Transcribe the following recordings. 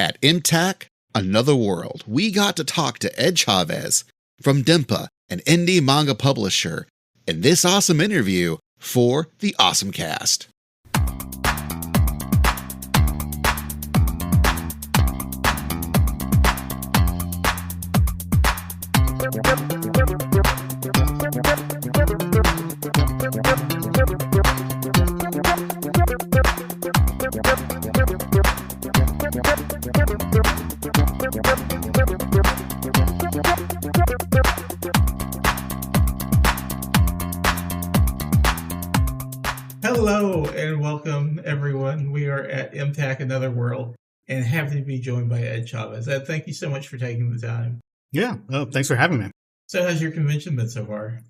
At MTAC Another World, we got to talk to Ed Chavez from DENPA, an indie manga publisher, in this awesome interview for the OSMcast. Hello and welcome, everyone. We are at MTAC Another World and happy to be joined by Ed Chavez. Ed, thank you so much for taking the time. Yeah, thanks for having me. So how's your convention been so far?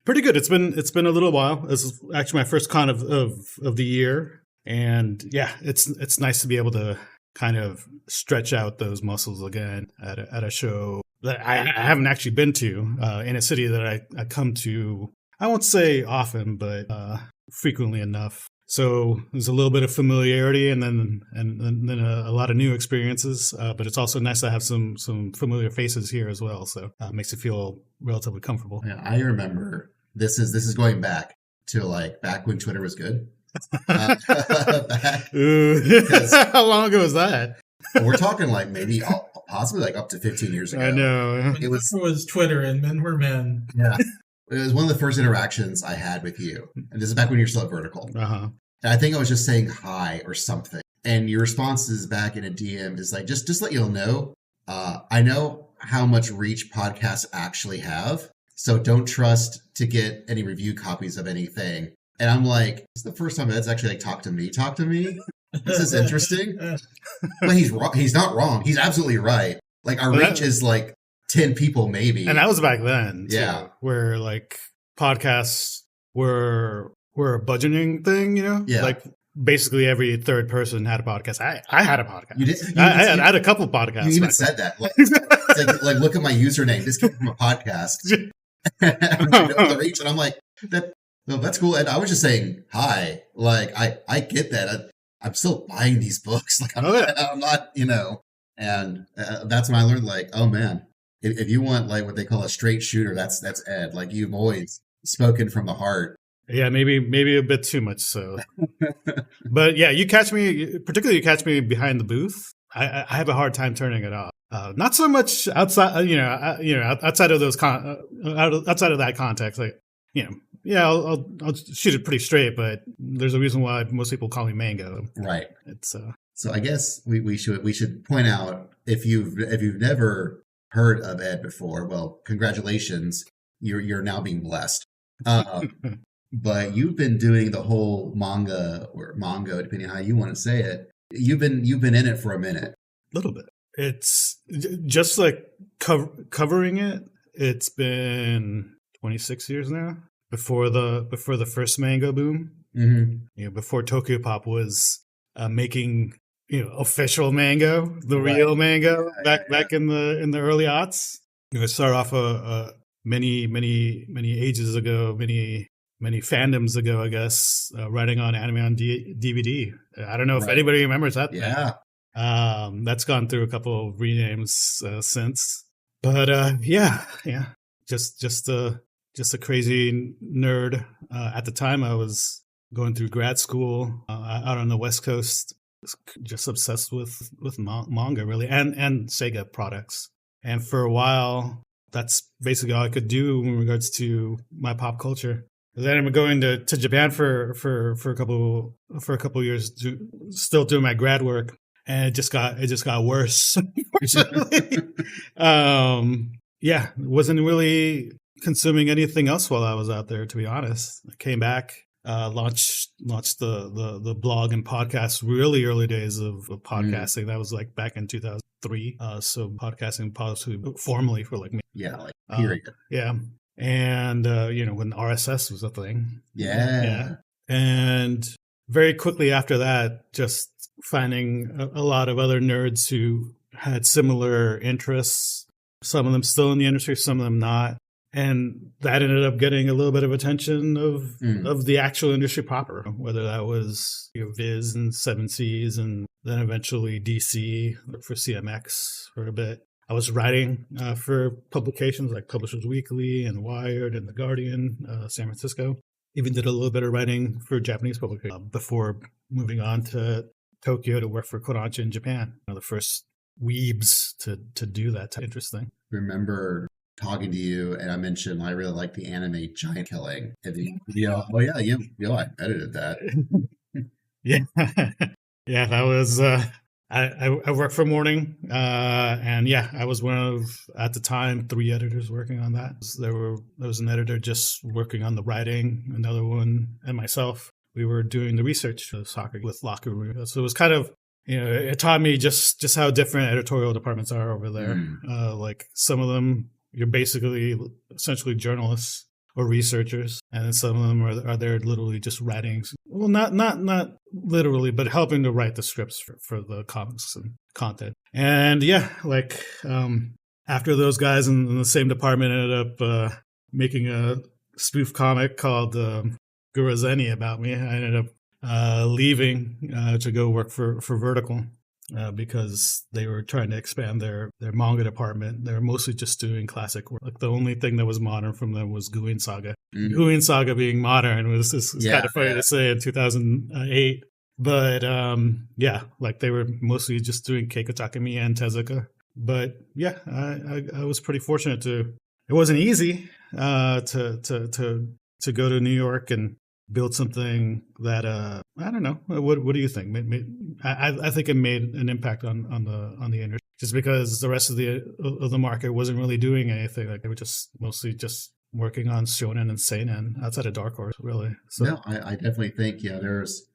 Pretty good. It's been a little while. This is actually my first con of the year, and yeah, it's nice to be able to kind of stretch out those muscles again at a show that I haven't actually been to in a city that I come to. I won't say often, but frequently enough. So there's a little bit of familiarity and then a lot of new experiences. But it's also nice to have some familiar faces here as well. So it makes it feel relatively comfortable. Yeah, I remember this is going back to back when Twitter was good. How long ago was that? We're talking maybe possibly up to 15 years ago. I know. It was Twitter and men were men. Yeah. It was one of the first interactions I had with you. And this is back when you're still at Vertical. Uh-huh. And I think I was just saying hi or something. And your responses back in a DM is just let you all know, I know how much reach podcasts actually have. So don't trust to get any review copies of anything. And I'm like, this is the first time Ed's actually talked to me. This is interesting. But he's wrong. He's not wrong. He's absolutely right. Our reach is 10 people maybe. And that was back then, too, yeah, where podcasts were a budgeting thing, Yeah. Basically every third person had a podcast. I had a podcast. You did? I had a couple podcasts. You even said that. Look at my username. This came from a podcast. The reach, and I'm like, that's cool. And I was just saying hi. I get that. I'm still buying these books. I'm not, and that's when I learned oh man. If you want what they call a straight shooter, that's Ed. You've always spoken from the heart. Yeah, maybe a bit too much so. But yeah, you catch me behind the booth. I have a hard time turning it off. Not so much outside, outside of outside of that context. I'll shoot it pretty straight, but there's a reason why most people call me Mango. Right. It's So I guess we should point out if you've never heard of Ed before, well, congratulations, you're now being blessed. But you've been doing the whole manga or mango, depending on how you want to say it. You've been in it for a minute. A little bit. It's just covering it. It's been 26 years now. Before the first manga boom, mm-hmm. Before Tokyo Pop was making official mango, the real mango back in the early aughts. It started off many ages ago, many fandoms ago, I guess, writing on Anime on DVD. I don't know if anybody remembers that. Yeah. That's gone through a couple of renames since. But just a crazy nerd. At the time, I was going through grad school out on the West Coast. Just obsessed with manga, really, and Sega products. And for a while, that's basically all I could do in regards to my pop culture. Then I'm going to Japan for a couple of years, still doing my grad work, and it just got worse. Wasn't really consuming anything else while I was out there, to be honest. I came back, launched the blog and podcast, really early days of podcasting. That was back in 2003. So podcasting possibly formally for me. Yeah, period. Yeah. And, when RSS was a thing. Yeah. And very quickly after that, just finding a lot of other nerds who had similar interests, some of them still in the industry, some of them not. And that ended up getting a little bit of attention of the actual industry proper, whether that was Viz and Seven Seas and then eventually DC for CMX for a bit. I was writing for publications like Publishers Weekly and Wired and The Guardian, San Francisco. Even did a little bit of writing for Japanese publications before moving on to Tokyo to work for Kodansha in Japan. The first weebs to do that. Interesting. Remember talking to you, and I mentioned I really like the anime giant killing. And I edited that. Yeah, yeah, that was. I worked for Morning, and yeah, I was one of, at the time, 3 editors working on that. There was an editor just working on the writing, another one, and myself. We were doing the research for soccer with Locker Room. So it was kind of, it taught me just how different editorial departments are over there. Like some of them, you're basically essentially journalists or researchers, and then some of them are there literally just writing. Well, not literally, but helping to write the scripts for the comics and content. And yeah, like after those guys in the same department ended up making a spoof comic called Gurazeni about me, I ended up leaving to go work for Vertical. Because they were trying to expand their manga department. They were mostly just doing classic work. Like the only thing that was modern from them was Guin Saga. Guin Saga being modern was kind of funny to say in 2008. But yeah, like they were mostly just doing Keiko Takemiya and Tezuka. But yeah, I was pretty fortunate to. It wasn't easy to go to New York and build something that I don't know. What do you think? I think it made an impact on the industry, just because the rest of the market wasn't really doing anything. Like they were just mostly just working on shonen and seinen outside of Dark Horse, really. So no, I definitely think there's.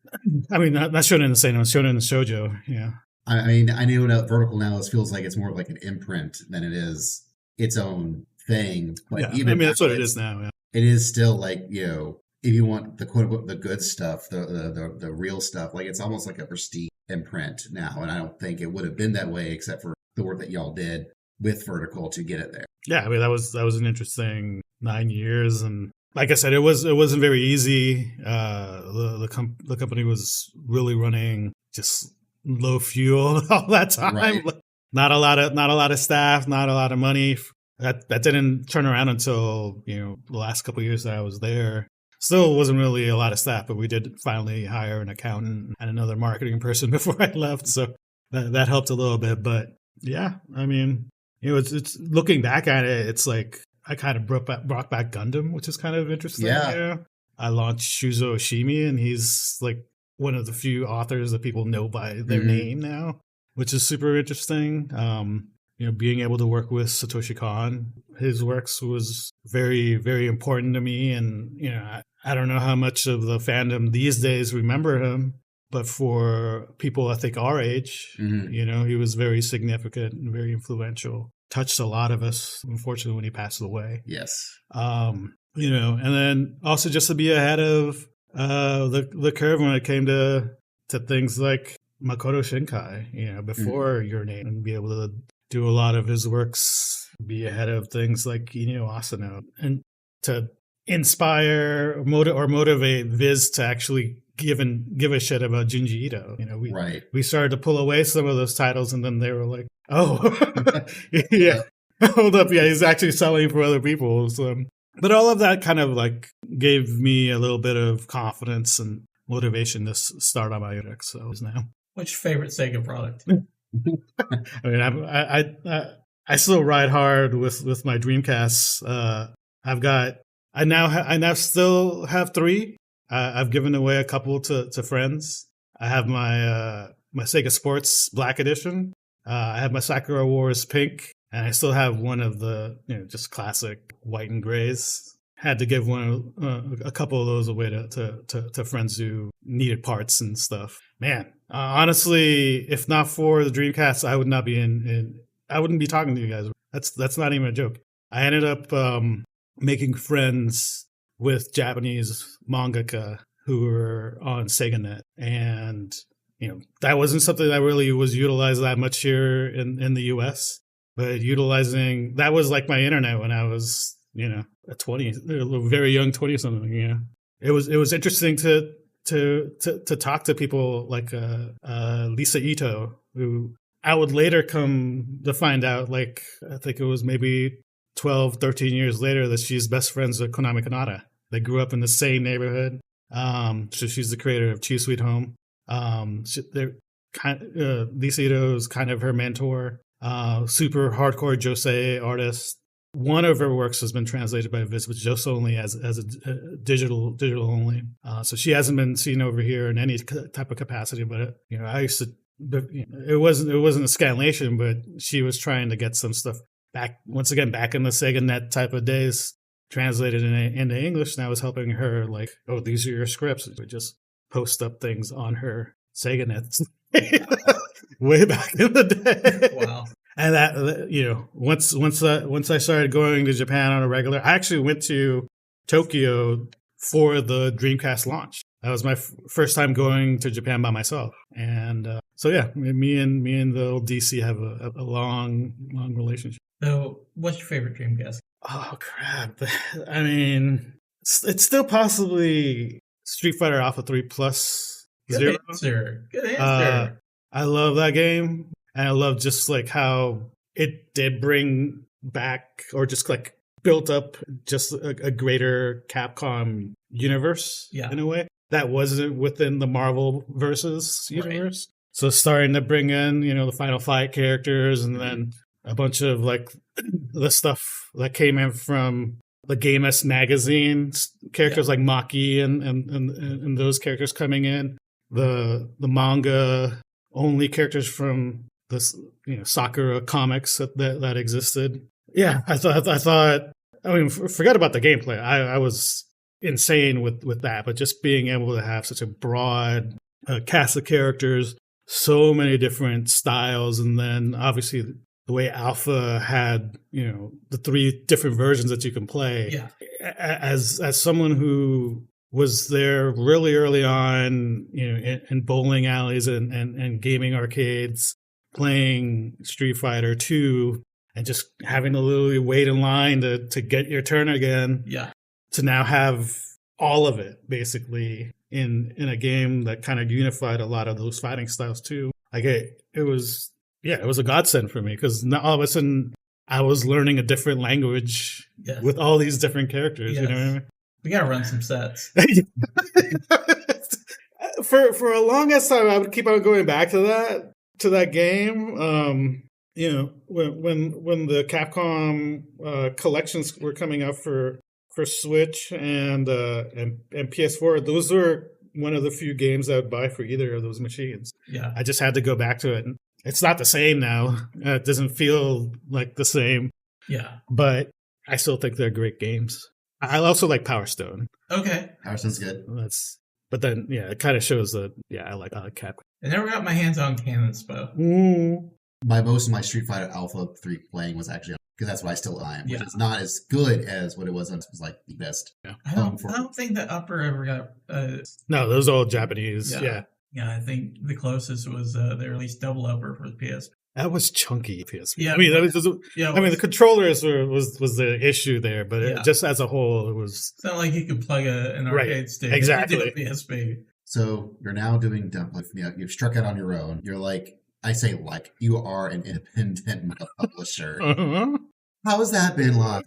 I mean, not shonen and seinen, shonen and shoujo. Yeah. I mean, I know that Vertical now feels like it's more like an imprint than it is its own thing. But yeah, even I mean, that's what it is now. Yeah. It is still like if you want the quote unquote the good stuff, the real stuff, like it's almost like a prestige imprint now. And I don't think it would have been that way except for the work that y'all did with Vertical to get it there. Yeah, I mean that was an interesting 9 years, and like I said, it wasn't very easy. The company was really running just low fuel all that time. Right. Not a lot of staff, not a lot of money. That didn't turn around until the last couple of years that I was there. Still wasn't really a lot of staff, but we did finally hire an accountant and another marketing person before I left, so that helped a little bit. But yeah, I mean, it's looking back at it, it's like I kind of brought back Gundam, which is kind of interesting. Yeah. I launched Shuzo Oshimi, and he's like one of the few authors that people know by their name now, which is super interesting. Being able to work with Satoshi Kon, his works was very, very important to me. And, I don't know how much of the fandom these days remember him, but for people, I think our age, he was very significant and very influential, touched a lot of us, unfortunately, when he passed away. Yes. And then also just to be ahead of the curve when it came to things like Makoto Shinkai, before your name, and be able to do a lot of his works, be ahead of things like Inyo Asano, and to inspire or motivate Viz to actually give a shit about Junji Ito. We started to pull away some of those titles, and then they were like, oh, yeah, hold up, yeah, he's actually selling for other people. So, but all of that kind of like gave me a little bit of confidence and motivation to start on my project. So now. What's your favorite Sega product? I mean, I still ride hard with my Dreamcasts. I now still have 3. I've given away a couple to friends. I have my Sega Sports Black Edition. I have my Sakura Wars Pink, and I still have one of the just classic white and grays. Had to give a couple of those away to friends who needed parts and stuff. Man, honestly, if not for the Dreamcast, I would not be I wouldn't be talking to you guys. That's not even a joke. I ended up making friends with Japanese mangaka who were on SegaNet, and that wasn't something that really was utilized that much here in the US. But utilizing that was like my internet when I was a very young 20-something. It was interesting to to talk to people like Lisa Ito, who I would later come to find out, like, I think it was maybe 12, 13 years later, that she's best friends with Konami Kanata. They grew up in the same neighborhood. So she's the creator of Chief Sweet Home. Lisa Ito is kind of her mentor. Super hardcore josei artist. One of her works has been translated by Viz, but just only as a digital only. So she hasn't been seen over here in any type of capacity. But I used to. It wasn't a scanlation, but she was trying to get some stuff back back in the SegaNet type of days, translated into English. And I was helping her, like, oh, these are your scripts. We just post up things on her SegaNet way back in the day. Wow. And that, once I started going to Japan on a regular, I actually went to Tokyo for the Dreamcast launch. That was my first time going to Japan by myself. And so, yeah, me and the old DC have a long relationship. So what's your favorite Dreamcast? Oh, crap. I mean, it's still possibly Street Fighter Alpha 3 Plus Zero. Good answer. I love that game. And I love just like how it did bring back, or just like built up, just a greater Capcom universe in a way that wasn't within the Marvel versus universe. Right. So starting to bring in, the Final Fight characters, and then a bunch of like the stuff that came in from the Game S magazine characters like Maki and those characters coming in, the manga only characters from this Sakura comics that existed. Yeah, I thought. I mean, forget about the gameplay. I was insane with that, but just being able to have such a broad cast of characters, so many different styles, and then obviously the way Alpha had the 3 different versions that you can play. Yeah. As someone who was there really early on, in bowling alleys and gaming arcades, playing Street Fighter 2 and just having to literally wait in line to get your turn again. Yeah. To now have all of it basically in a game that kind of unified a lot of those fighting styles too. Like it was a godsend for me, because all of a sudden I was learning a different language with all these different characters. Yes. You know what I mean? We gotta run some sets. For a longest time, I would keep on going back to that game. When the Capcom collections were coming up for Switch and PS4, those were one of the few games I would buy for either of those machines. Yeah, I just had to go back to it. It's not the same now. It doesn't feel like the same. Yeah, but I still think they're great games. I also like Power Stone. Okay, Power Stone's good. But then it kind of shows that I like Capcom. I never got my hands on Cannon Spo. Most of my Street Fighter Alpha 3 playing was actually, because that's what I still am, which is not as good as what it was. It was like the best. Yeah. I don't think the upper ever got. No, those are all Japanese. Yeah. Yeah, I think the closest was they released double upper for the PSP. That was chunky PSP. Yeah, I mean, the controllers was the issue there, but just as a whole, it was. It's not like you could plug an arcade stick into a PSP. So you're now doing DENPA. You've struck out on your own. You're like, you are an independent publisher. Uh-huh. How has that been like?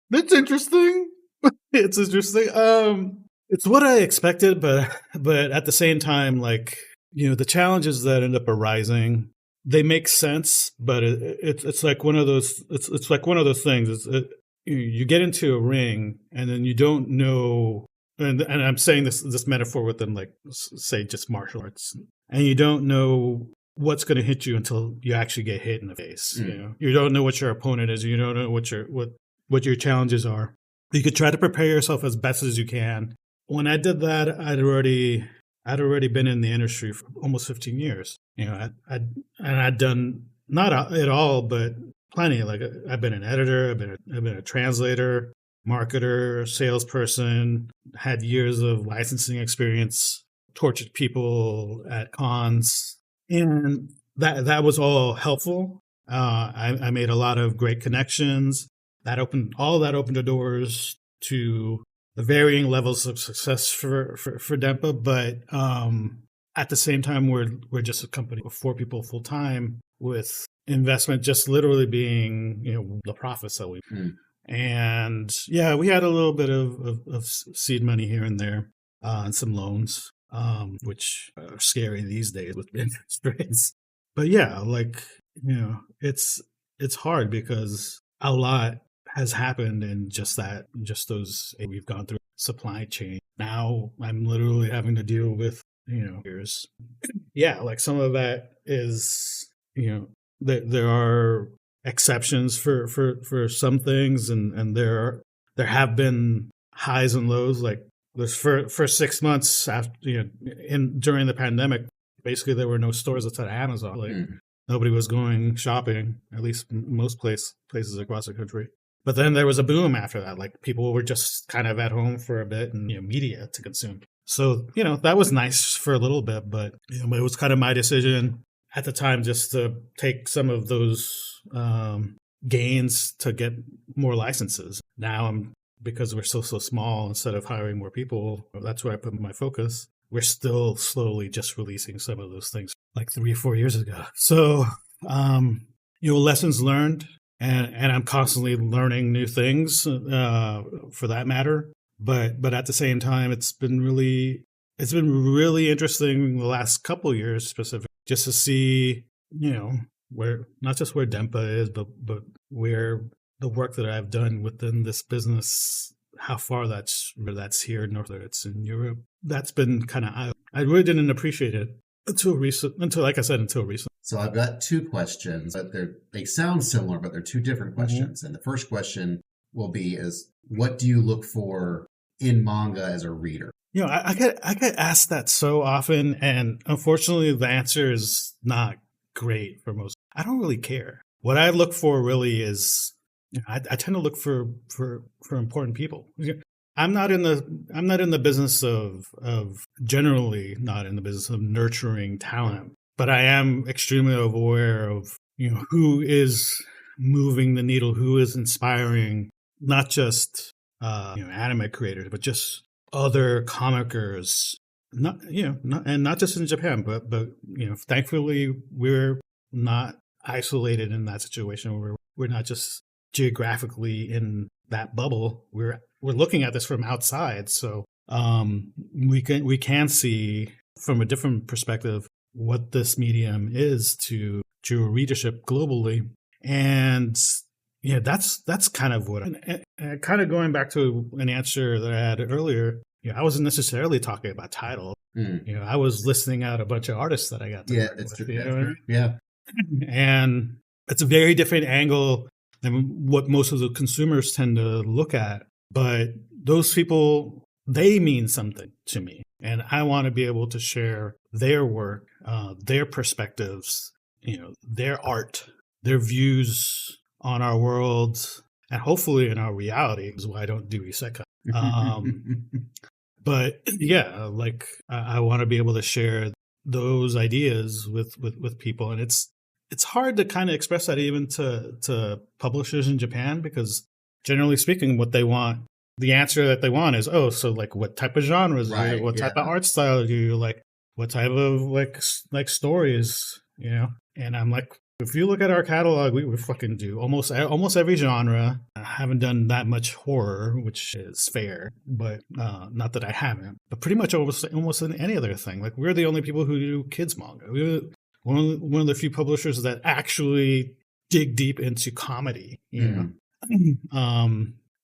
That's interesting. It's interesting. It's what I expected, but at the same time, like, the challenges that end up arising, they make sense, but it's like one of those. It's like one of those things. You get into a ring and then you don't know. And I'm saying this metaphor with them, like, say, just martial arts, and you don't know what's going to hit you until you actually get hit in the face. You don't know what your opponent is. You don't know what your challenges are. You could try to prepare yourself as best as you can. When I did that, I'd already been in the industry for almost 15 years. I'd done not it all, but plenty. Like, I've been an editor, I've been a translator, marketer, salesperson, had years of licensing experience, tortured people at cons, and that was all helpful. I made a lot of great connections. All that opened the doors to varying levels of success for DENPA, but at the same time, we're just a company of 4 people full time with investment just literally being the profits that we. And yeah, we had a little bit of seed money here and there and some loans, which are scary these days with interest rates. But yeah, it's hard because a lot has happened in just those we've gone through supply chain. Now I'm literally having to deal with years. Yeah, some of that is there are exceptions for some things, and there have been highs and lows. Like this for 6 months after during the pandemic, basically there were no stores outside of Amazon. Nobody was going shopping, at least most places across the country. But then there was a boom after that. People were just kind of at home for a bit and media to consume. So that was nice for a little bit, but it was kind of my decision at the time just to take some of those gains to get more licenses. Now because we're so small, instead of hiring more people, that's where I put my focus. We're still slowly just releasing some of those things 3 or 4 years ago. So, lessons learned, and I'm constantly learning new things for that matter. But at the same time, it's been really interesting the last couple of years specifically, just to see, where not just where DENPA is, but where the work that I've done within this business, how far that's here, whether it's in Europe. That's been kind of, I really didn't appreciate it until recent. So I've got 2 questions, but they sound similar, but they're 2 different questions. And the first question will be what do you look for in manga as a reader? I get asked that so often, and unfortunately the answer is not great for most. I don't really care. What I look for really is, I tend to look for important people. I'm not in the business of generally not in the business of nurturing talent, but I am extremely aware of who is moving the needle, who is inspiring not just anime creators, but just other comicers. Not just in Japan, but thankfully we're not isolated in that situation. We're not just geographically in that bubble. We're looking at this from outside, so we can see from a different perspective what this medium is to readership globally. And that's kind of what and kind of going back to an answer that I had earlier. I wasn't necessarily talking about title. I was listing out a bunch of artists that I got to work that's with, true. Yeah. And it's a very different angle than what most of the consumers tend to look at. But those people, they mean something to me. And I want to be able to share their work, their perspectives, their art, their views on our world, and hopefully in our reality, is why I don't do isekai. But yeah, I want to be able to share those ideas with people. And it's hard to kind of express that even to publishers in Japan, because generally speaking, what they want, the answer that they want is, so what type of genres, right, what type of art style do you like, what type of stories, and I'm like, if you look at our catalog, we fucking do almost every genre. I haven't done that much horror, which is fair, but not that I haven't. But pretty much almost in any other thing. We're the only people who do kids manga. We're one of the few publishers that actually dig deep into comedy.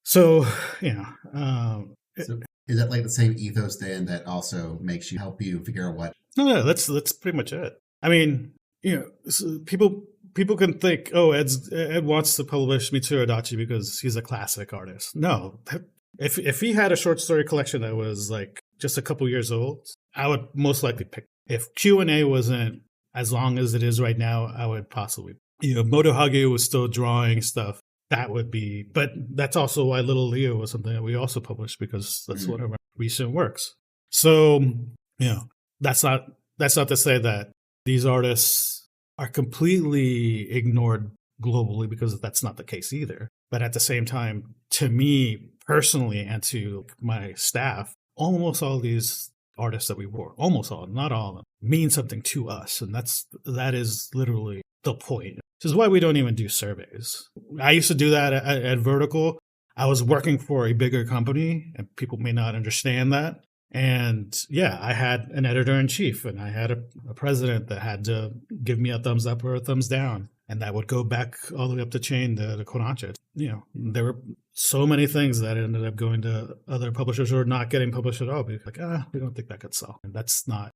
So is that the same ethos then that also makes you help you figure out what? No, that's pretty much it. I mean, so people can think, Ed wants to publish Mitsuru Adachi because he's a classic artist. No, if he had a short story collection that was just a couple years old, I would most likely pick. If Q&A wasn't as long as it is right now, I would possibly. Moto Hage was still drawing stuff. That would be, but that's also why Little Leo was something that we also published, because that's one of our recent works. So, that's not to say that these artists are completely ignored globally, because that's not the case either. But at the same time, to me personally and to my staff, almost all these artists that we wore, almost all, not all of them, mean something to us. And that is literally the point. This is why we don't even do surveys. I used to do that at Vertical. I was working for a bigger company, and people may not understand that. And yeah, I had an editor-in-chief, and I had a president that had to give me a thumbs up or a thumbs down. And that would go back all the way up the chain to Kodansha. There were so many things that ended up going to other publishers or not getting published at all. Because we don't think that could sell. And that's not,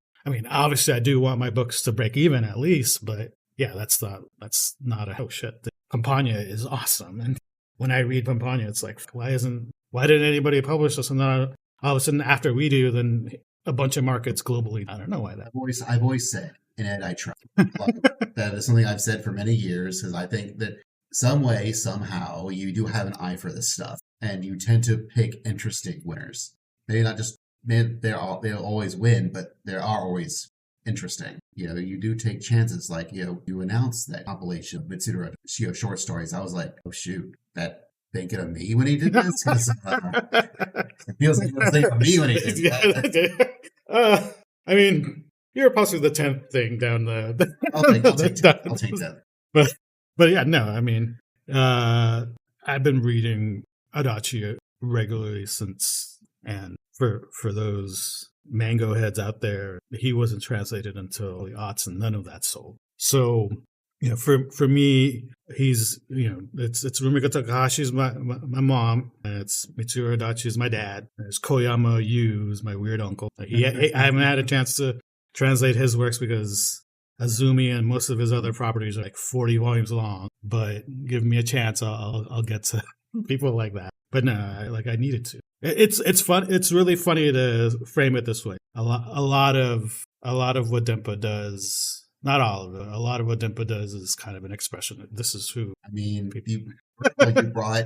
obviously I do want my books to break even at least, but yeah, that's not a, oh shit, the Campagna is awesome. And when I read Campagna, it's like, why didn't anybody publish this? And then all of a sudden after we do, then a bunch of markets globally. I don't know why that. I've always said, and Ed, I try. That is something I've said for many years, because I think that some way, somehow, you do have an eye for this stuff, and you tend to pick interesting winners. Maybe not just they'll always win, but they are always interesting. You do take chances. Like you announced that compilation of Mitsuru short stories. I was like, oh shoot, that thinking of me when he did this. It feels like he was thinking of me when he did that. You're possibly the 10th thing down the. I'll take that. But yeah, no. I've been reading Adachi regularly since, and for those mango heads out there, he wasn't translated until the aughts, and none of that sold. So for me, he's it's Rumiko Takahashi's my mom, and it's Mitsuru Adachi's my dad. There's Koyama Yu's my weird uncle. I haven't had a chance to translate his works because Azumi and most of his other properties are like 40 volumes long. But give me a chance, I'll get to people like that. But no, I needed to. It's fun. It's really funny to frame it this way. A lot of what DENPA does. Not all of it. A lot of what DENPA does is kind of an expression. This is who. You brought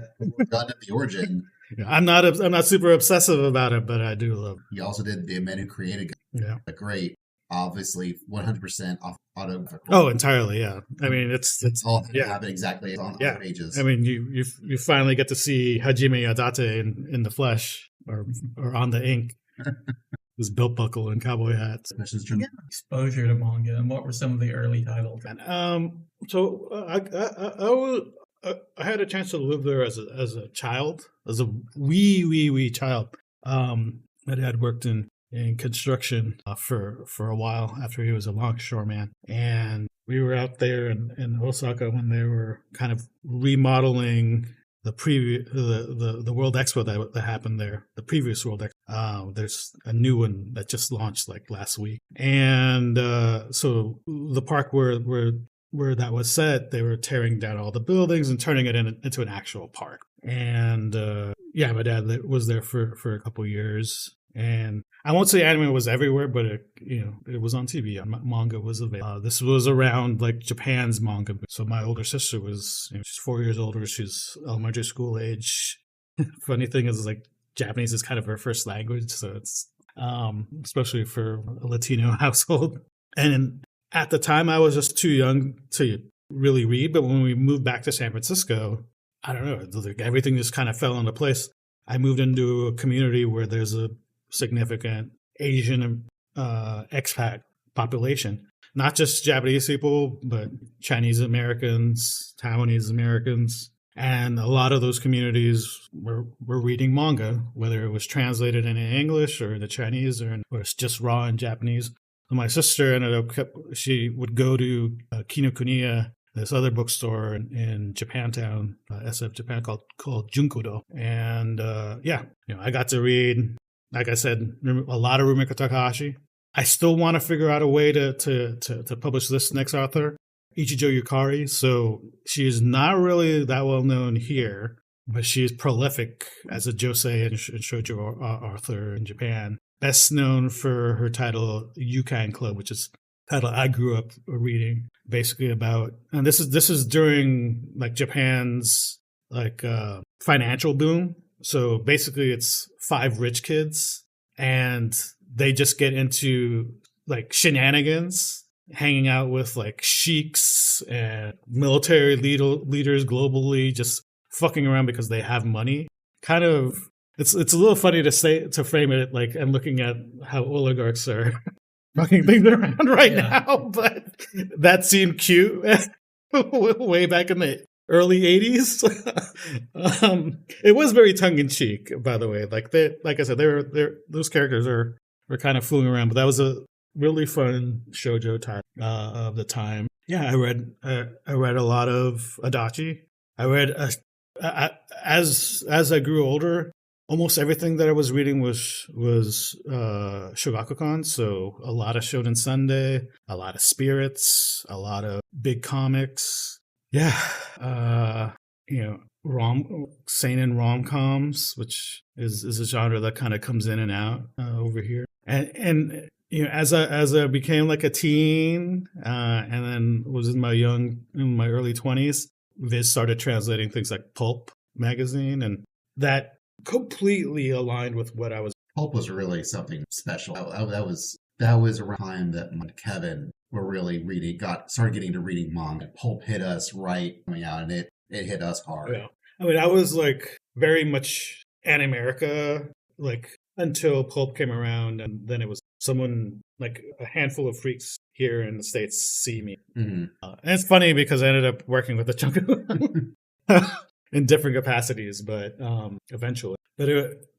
Gun to the Origin. I'm not super obsessive about it, but I do love it. You also did The Men Who Created Gun. Yeah. Great. Obviously, 100% off auto. Oh, entirely. Yeah. It's all happen exactly on other pages. You finally get to see Hajime Yadate in the flesh or on the ink. His belt buckle and cowboy hats. Exposure to manga, and what were some of the early titles? So I had a chance to live there as a child, as a wee child. My dad worked in construction for a while after he was a longshoreman, and we were out there in Osaka when they were kind of remodeling the World Expo that happened there, the previous World Expo. There's a new one that just launched like last week, and so the park where that was set, they were tearing down all the buildings and turning it into an actual park. And my dad was there for a couple years. And I won't say anime was everywhere, but it was on TV. Manga was available. This was around like Japan's manga. So my older sister was, she's 4 years older. She's elementary school age. Funny thing is, like, Japanese is kind of her first language, so it's especially for a Latino household. And at the time, I was just too young to really read. But when we moved back to San Francisco, I don't know, like everything just kind of fell into place. I moved into a community where there's a significant Asian expat population, not just Japanese people, but Chinese Americans, Taiwanese Americans. And a lot of those communities were reading manga, whether it was translated in English or the Chinese or it's just raw in Japanese. So my sister she would go to Kinokuniya, this other bookstore in Japantown, SF Japan, called Junkodo. And I got to read, like I said, a lot of Rumiko Takahashi. I still want to figure out a way to publish this next author, Ichijo Yukari. So she is not really that well known here, but she is prolific as a josei and shoujo author in Japan. Best known for her title Yukan Club, which is a title I grew up reading, basically about, and this is during like Japan's like financial boom. So basically it's 5 rich kids and they just get into like shenanigans, hanging out with like sheiks and military leaders globally, just fucking around because they have money. Kind of it's a little funny to frame it like and looking at how oligarchs are fucking things around right now, but that seemed cute way back in the early 80s. It was very tongue in cheek, by the way. Like I said, those characters were kind of fooling around, but that was a really fun shoujo type of the time. Yeah, I read a lot of Adachi. I read as I grew older, almost everything that I was reading was Shogakukan. So a lot of Shonen Sunday, a lot of Spirits, a lot of big comics. Yeah, seinen rom-coms, which is a genre that kind of comes in and out over here. And as I became like a teen, and then was in my early 20s, Viz started translating things like Pulp magazine, and that completely aligned with what I was. Pulp was really something special. That was around the time that Kevin were really started getting to reading manga. Pulp hit us right coming out, and it hit us hard. Yeah. I mean, I was like very much Animerica, like until Pulp came around, and then it was someone like a handful of freaks here in the States see me. Mm-hmm. And it's funny because I ended up working with a chunk of them in different capacities, but eventually. But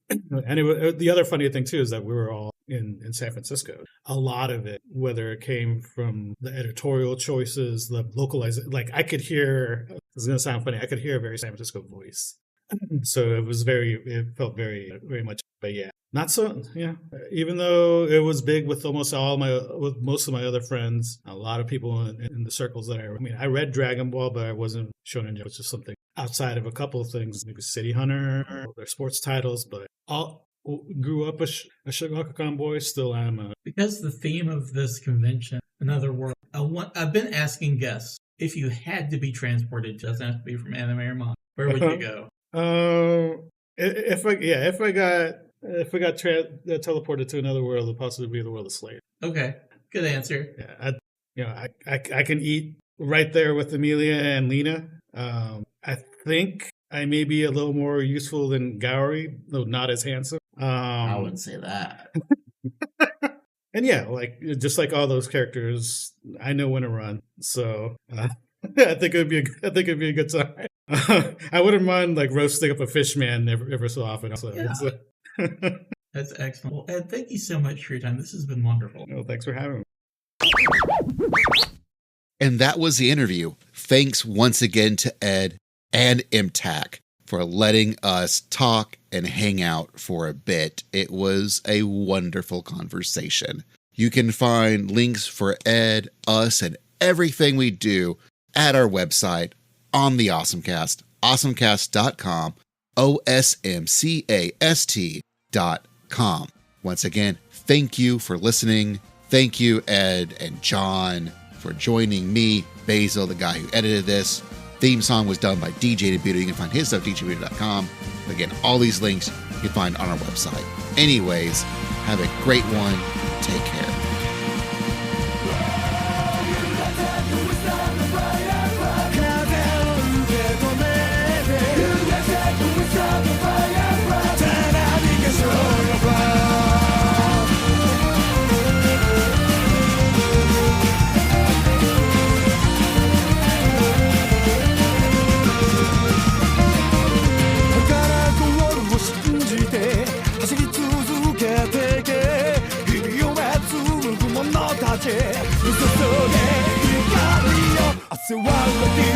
the other funny thing too is that we were all in San Francisco. A lot of it, whether it came from the editorial choices, the localized, like I could hear, it's going to sound funny, I could hear a very San Francisco voice. So it felt very, very much, but yeah. Not so, yeah. Even though it was big with most of my other friends, a lot of people in the circles that I read Dragon Ball, but I wasn't Shonen Jump. It was just something outside of a couple of things, maybe City Hunter or their sports titles, but grew up a Shogakukan boy, still am. Because the theme of this convention, Another World, I've been asking guests, if you had to be transported, it doesn't have to be from anime or manga, where would you go? If I got teleported to another world, it'd possibly be the world of Slayer. Okay, good answer. Yeah, I can eat right there with Amelia and Lena. I think I may be a little more useful than Gaori, though not as handsome. I wouldn't say that. And yeah, like just like all those characters, I know when to run. So I think it'd be a good time. I wouldn't mind like roasting up a fish man ever so often. So yeah. That's excellent. Well, Ed, thank you so much for your time. This has been wonderful. No, thanks for having me. And that was the interview. Thanks once again to Ed and MTAC for letting us talk and hang out for a bit. It was a wonderful conversation. You can find links for Ed, us, and everything we do at our website on the OSMcast, awesomecast.com, OSMcast.com. Once again, thank you for listening. Thank you, Ed and John, for joining me, Basil, the guy who edited this. Theme song was done by DJ DeButo. You can find his stuff at djdebuto.com. Again, all these links you can find on our website. Anyways, have a great one. Take care. I said, why would you